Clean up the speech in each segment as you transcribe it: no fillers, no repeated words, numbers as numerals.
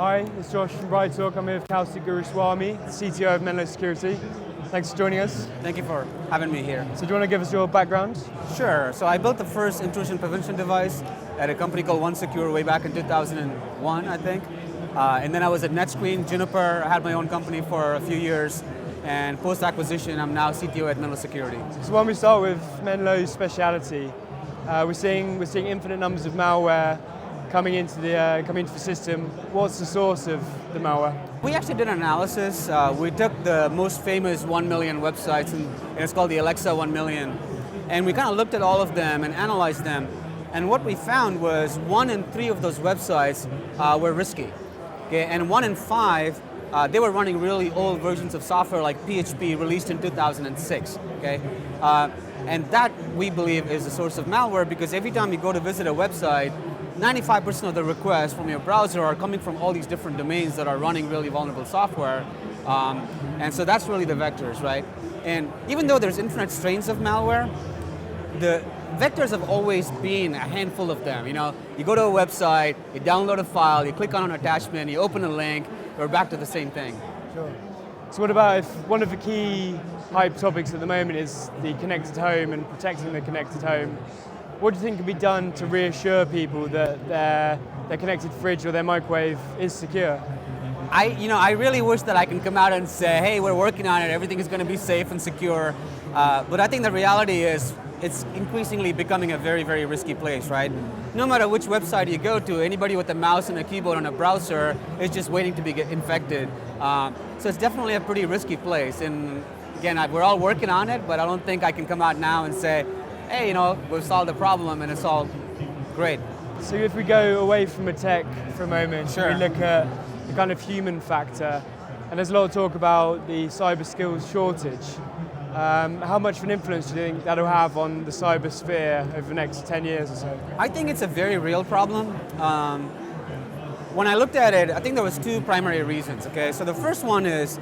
Hi, it's Josh from BrightTALK. I'm here with Kaushik Guruswamy, CTO of Menlo Security. Thanks for joining us. Thank you for having me here. So do you want to give us your background? Sure. So I built the first intrusion prevention device at a company called OneSecure way back in 2001, I think. And then I was at NetScreen, Juniper. I had my own company for a few years. And post-acquisition, I'm now CTO at Menlo Security. So when we start with Menlo's speciality, we're seeing infinite numbers of malware coming into the system. What's the source of the malware? We actually did an analysis. We took the most famous 1 million websites, and it's called the Alexa 1 million. And we kind of looked at all of them and analyzed them. And what we found was 1 in 3 of those websites were risky. Okay? And 1 in 5, they were running really old versions of software like PHP released in 2006. Okay? And that, we believe, is the source of malware, because every time you go to visit a website, 95% of the requests from your browser are coming from all these different domains that are running really vulnerable software. And so that's really the vectors, right? And even though there's infinite strains of malware, the vectors have always been a handful of them. You know, you go to a website, you download a file, you click on an attachment, you open a link, we're back to the same thing. Sure. So what about if one of the key hype topics at the moment is the connected home and protecting the connected home? What do you think can be done to reassure people that their connected fridge or their microwave is secure? I really wish that I can come out and say, hey, we're working on it, everything is going to be safe and secure. But I think the reality is it's increasingly becoming a very, very risky place, right? No matter which website you go to, anybody with a mouse and a keyboard on a browser is just waiting to be infected. So it's definitely a pretty risky place. And again, we're all working on it, but I don't think I can come out now and say, hey, we've solved the problem and it's all great. So if we go away from the tech for a moment, sure. We look at the kind of human factor, and there's a lot of talk about the cyber skills shortage. How much of an influence do you think that'll have on the cyber sphere over the next 10 years or so? I think it's a very real problem. When I looked at it, I think there was 2 primary reasons, okay? So the first one is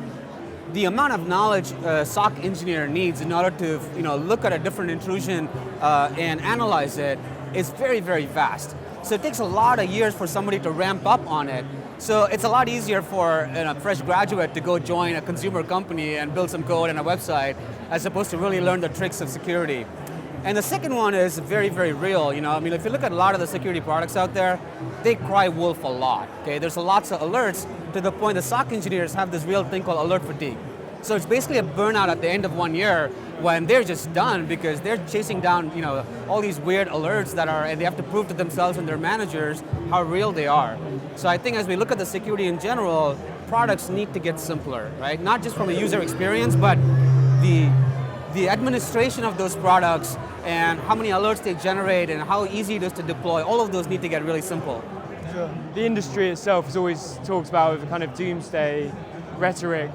the amount of knowledge a SOC engineer needs in order to look at a different intrusion and analyze it is very, very vast. So it takes a lot of years for somebody to ramp up on it. So it's a lot easier for a fresh graduate to go join a consumer company and build some code and a website, as opposed to really learn the tricks of security. And the second one is very, very real. If you look at a lot of the security products out there, they cry wolf a lot. Okay, there's lots of alerts to the point the SOC engineers have this real thing called alert fatigue. So it's basically a burnout at the end of 1 year when they're just done because they're chasing down, all these weird alerts and they have to prove to themselves and their managers how real they are. So I think as we look at the security in general, products need to get simpler, right? Not just from a user experience, but the administration of those products and how many alerts they generate and how easy it is to deploy, all of those need to get really simple. Sure. The industry itself has always talked about a kind of doomsday rhetoric.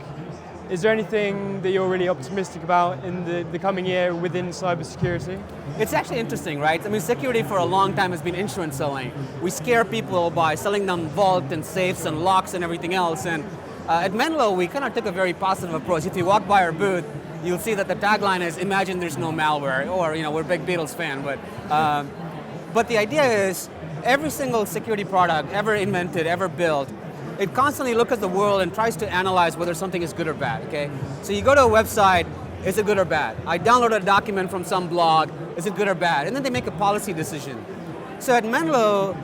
Is there anything that you're really optimistic about in the coming year within cybersecurity? It's actually interesting, right? Security for a long time has been insurance selling. We scare people by selling them vault and safes and locks and everything else. And at Menlo, we kind of took a very positive approach. If you walk by our booth, you'll see that the tagline is, imagine there's no malware, or we're a big Beatles fan, but the idea is every single security product ever invented, ever built, it constantly looks at the world and tries to analyze whether something is good or bad, okay? So you go to a website, is it good or bad? I download a document from some blog, is it good or bad? And then they make a policy decision. So at Menlo,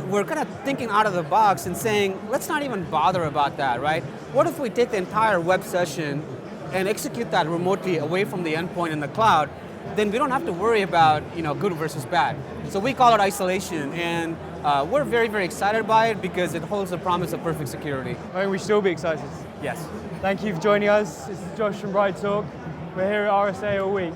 we're kind of thinking out of the box and saying, let's not even bother about that, right? What if we take the entire web session and execute that remotely away from the endpoint in the cloud? Then we don't have to worry about good versus bad. So we call it isolation, and we're very, very excited by it because it holds the promise of perfect security. I think we should all be excited. Yes. Thank you for joining us. This is Josh from BrightTALK. We're here at RSA all week.